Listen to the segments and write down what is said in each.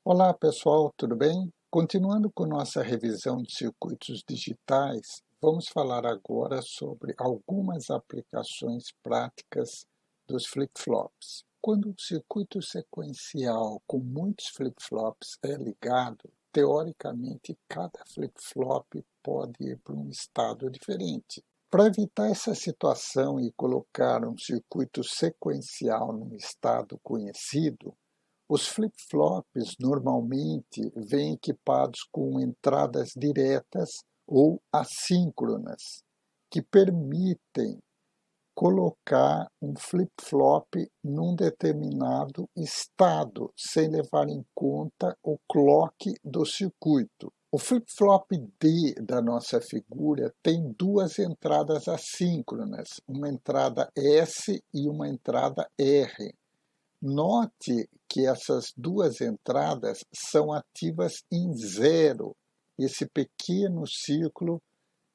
Olá pessoal, tudo bem? Continuando com nossa revisão de circuitos digitais, vamos falar agora sobre algumas aplicações práticas dos flip-flops. Quando um circuito sequencial com muitos flip-flops é ligado, teoricamente cada flip-flop pode ir para um estado diferente. Para evitar essa situação e colocar um circuito sequencial num estado conhecido, os flip-flops normalmente vêm equipados com entradas diretas ou assíncronas, que permitem colocar um flip-flop num determinado estado, sem levar em conta o clock do circuito. O flip-flop D da nossa figura tem duas entradas assíncronas, uma entrada S e uma entrada R. Note que essas duas entradas são ativas em zero. Esse pequeno círculo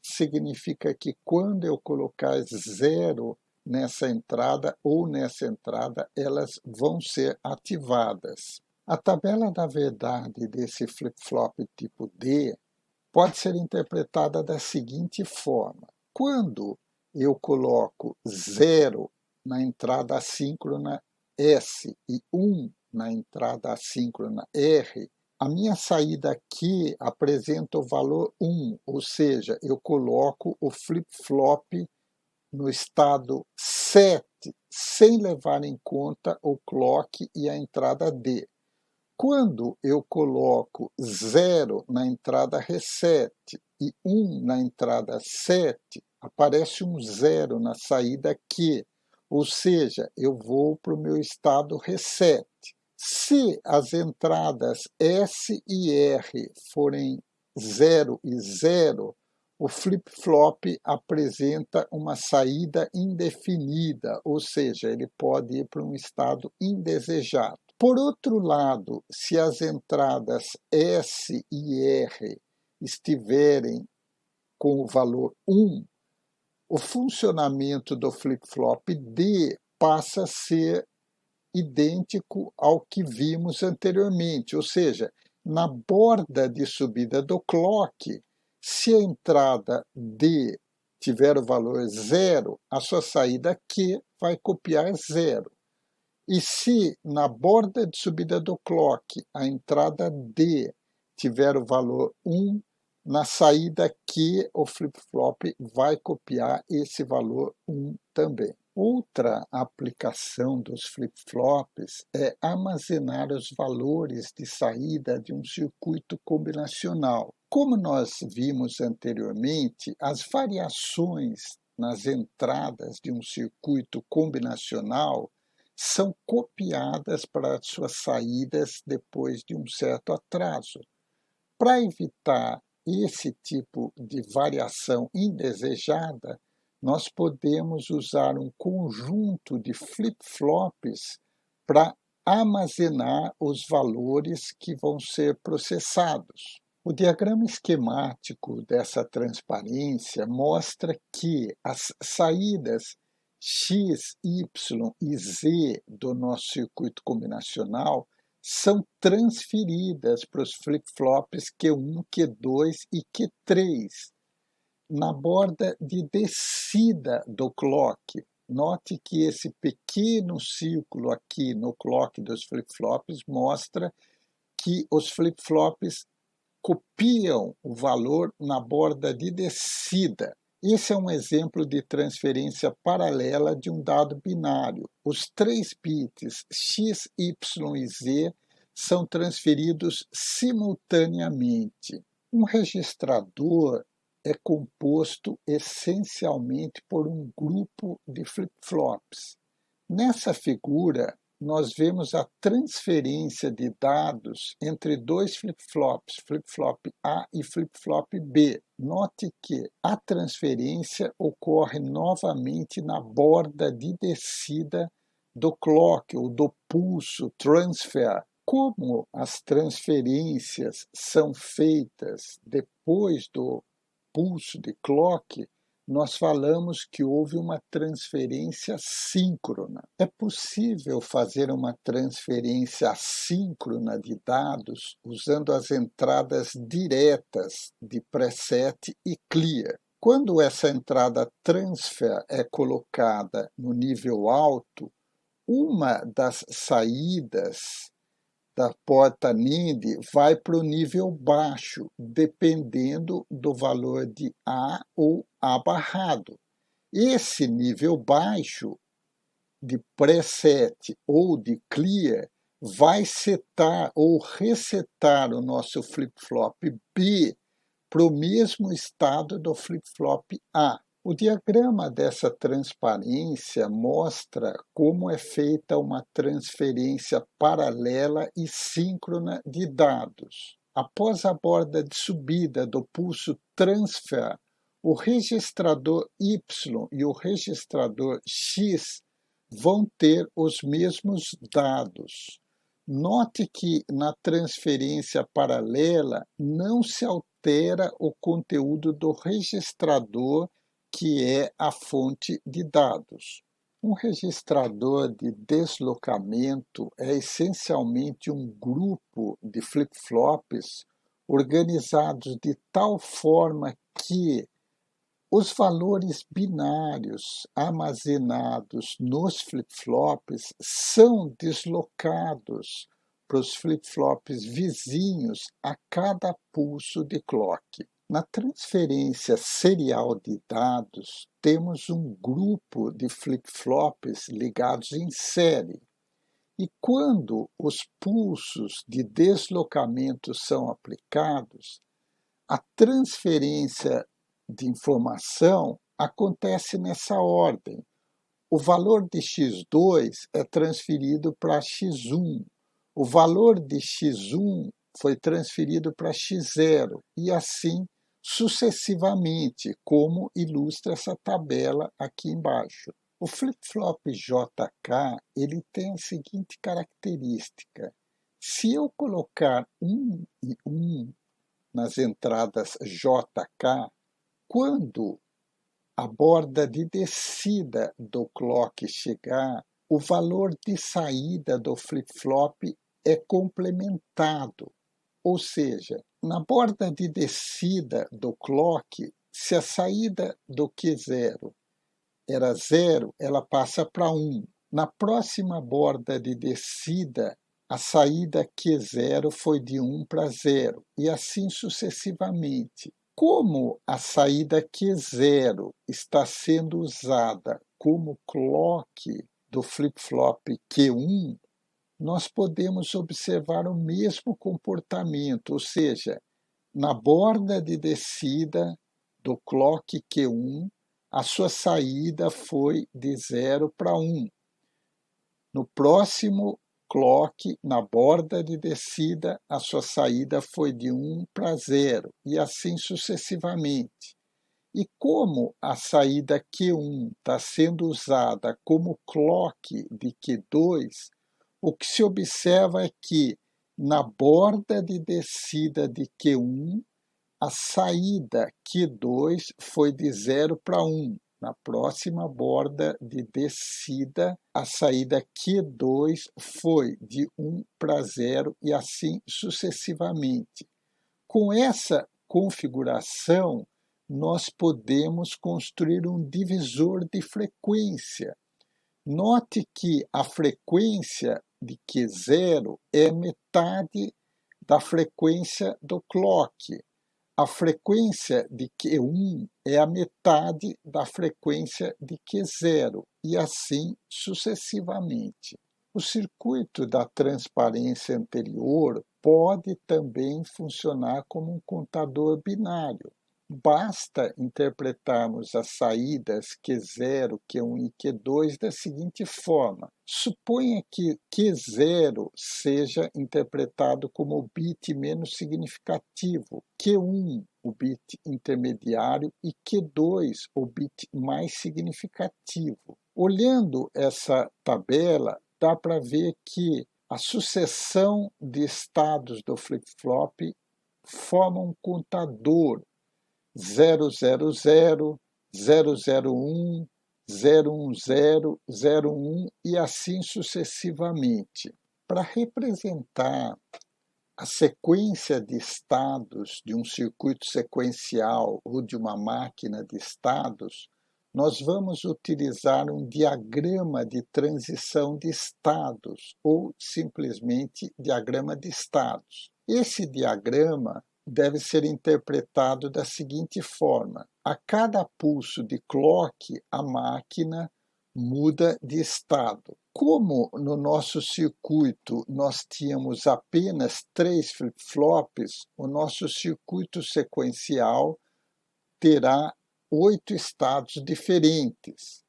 significa que quando eu colocar zero nessa entrada ou nessa entrada, elas vão ser ativadas. A tabela da verdade desse flip-flop tipo D pode ser interpretada da seguinte forma: quando eu coloco zero na entrada assíncrona S e 1 na entrada assíncrona R, a minha saída aqui apresenta o valor 1, ou seja, eu coloco o flip-flop no estado 7, sem levar em conta o clock e a entrada D. Quando eu coloco 0 na entrada reset e 1 na entrada set, aparece um 0 na saída Q, ou seja, eu vou para o meu estado reset. Se as entradas S e R forem 0 e 0, o flip-flop apresenta uma saída indefinida, ou seja, ele pode ir para um estado indesejado. Por outro lado, se as entradas S e R estiverem com o valor 1, o funcionamento do flip-flop D passa a ser idêntico ao que vimos anteriormente, ou seja, na borda de subida do clock, se a entrada D tiver o valor 0, a sua saída Q vai copiar 0. E se na borda de subida do clock a entrada D tiver o valor 1, na saída Q o flip-flop vai copiar esse valor 1 também. Outra aplicação dos flip-flops é armazenar os valores de saída de um circuito combinacional. Como nós vimos anteriormente, as variações nas entradas de um circuito combinacional são copiadas para suas saídas depois de um certo atraso. Para evitar esse tipo de variação indesejada, nós podemos usar um conjunto de flip-flops para armazenar os valores que vão ser processados. O diagrama esquemático dessa transparência mostra que as saídas X, Y e Z do nosso circuito combinacional são transferidas para os flip-flops Q1, Q2 e Q3 na borda de descida do clock. Note que esse pequeno círculo aqui no clock dos flip-flops mostra que os flip-flops copiam o valor na borda de descida. Esse é um exemplo de transferência paralela de um dado binário. Os 3 bits X, Y e Z são transferidos simultaneamente. Um registrador é composto essencialmente por um grupo de flip-flops. Nessa figura, nós vemos a transferência de dados entre dois flip-flops, flip-flop A e flip-flop B. Note que a transferência ocorre novamente na borda de descida do clock, ou do pulso transfer. Como as transferências são feitas depois do pulso de clock, nós falamos que houve uma transferência síncrona. É possível fazer uma transferência assíncrona de dados usando as entradas diretas de preset e clear. Quando essa entrada transfer é colocada no nível alto, uma das saídas da porta NIND vai para o nível baixo, dependendo do valor de A ou A barrado. Esse nível baixo de preset ou de clear vai setar ou resetar o nosso flip-flop B para o mesmo estado do flip-flop A. O diagrama dessa transparência mostra como é feita uma transferência paralela e síncrona de dados. Após a borda de subida do pulso transfer, o registrador Y e o registrador X vão ter os mesmos dados. Note que na transferência paralela não se altera o conteúdo do registrador, que é a fonte de dados. Um registrador de deslocamento é essencialmente um grupo de flip-flops organizados de tal forma que os valores binários armazenados nos flip-flops são deslocados para os flip-flops vizinhos a cada pulso de clock. Na transferência serial de dados, temos um grupo de flip-flops ligados em série. E quando os pulsos de deslocamento são aplicados, a transferência de informação acontece nessa ordem. O valor de x2 é transferido para x1, o valor de x1 foi transferido para x0 e assim sucessivamente, como ilustra essa tabela aqui embaixo. O flip-flop JK ele tem a seguinte característica: se eu colocar 1 e 1 nas entradas JK, quando a borda de descida do clock chegar, o valor de saída do flip-flop é complementado. Ou seja, na borda de descida do clock, se a saída do Q0 era 0, ela passa para 1. Na próxima borda de descida, a saída Q0 foi de 1 para 0, e assim sucessivamente. Como a saída Q0 está sendo usada como clock do flip-flop Q1, nós podemos observar o mesmo comportamento, ou seja, na borda de descida do clock Q1, a sua saída foi de 0 para 1. No próximo clock, na borda de descida, a sua saída foi de 1 para 0, e assim sucessivamente. E como a saída Q1 está sendo usada como clock de Q2, o que se observa é que na borda de descida de Q1, a saída Q2 foi de 0 para 1. Na próxima borda de descida, a saída Q2 foi de 1 para 0 e assim sucessivamente. Com essa configuração, nós podemos construir um divisor de frequência. Note que a frequência de Q0 é metade da frequência do clock. A frequência de Q1 é a metade da frequência de Q0, e assim sucessivamente. O circuito da transparência anterior pode também funcionar como um contador binário. Basta interpretarmos as saídas Q0, Q1 e Q2 da seguinte forma. Suponha que Q0 seja interpretado como o bit menos significativo, Q1 o bit intermediário e Q2 o bit mais significativo. Olhando essa tabela, dá para ver que a sucessão de estados do flip-flop forma um contador 000, 001, 010, 01 e assim sucessivamente. Para representar a sequência de estados de um circuito sequencial ou de uma máquina de estados, nós vamos utilizar um diagrama de transição de estados ou simplesmente diagrama de estados. Esse diagrama deve ser interpretado da seguinte forma: a cada pulso de clock, a máquina muda de estado. Como no nosso circuito nós tínhamos apenas 3 flip-flops, o nosso circuito sequencial terá 8 estados diferentes.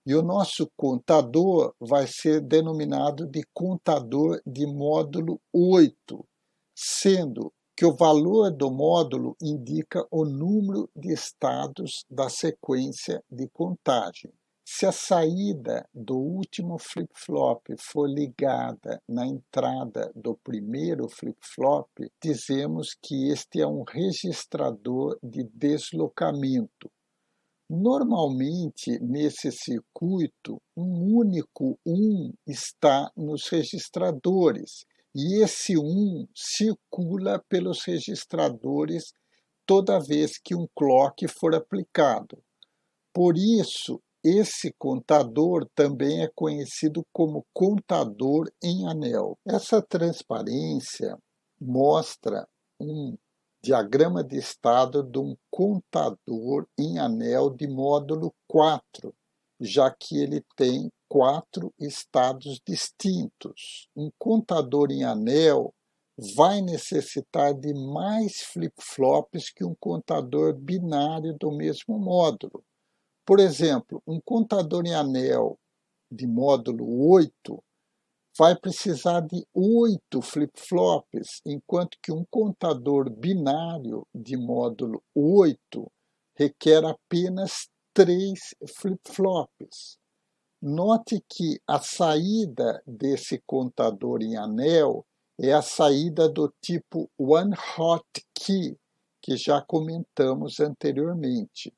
E o nosso contador vai ser denominado de contador de módulo 8, sendo que o valor do módulo indica o número de estados da sequência de contagem. Se a saída do último flip-flop for ligada na entrada do primeiro flip-flop, dizemos que este é um registrador de deslocamento. Normalmente, nesse circuito, um único 1 está nos registradores, e esse 1 circula pelos registradores toda vez que um clock for aplicado. Por isso, esse contador também é conhecido como contador em anel. Essa transparência mostra um diagrama de estado de um contador em anel de módulo 4, já que ele tem 4 estados distintos. Um contador em anel vai necessitar de mais flip-flops que um contador binário do mesmo módulo. Por exemplo, um contador em anel de módulo 8 vai precisar de 8 flip-flops, enquanto que um contador binário de módulo 8 requer apenas 3 flip-flops. Note que a saída desse contador em anel é a saída do tipo one-hot key, que já comentamos anteriormente.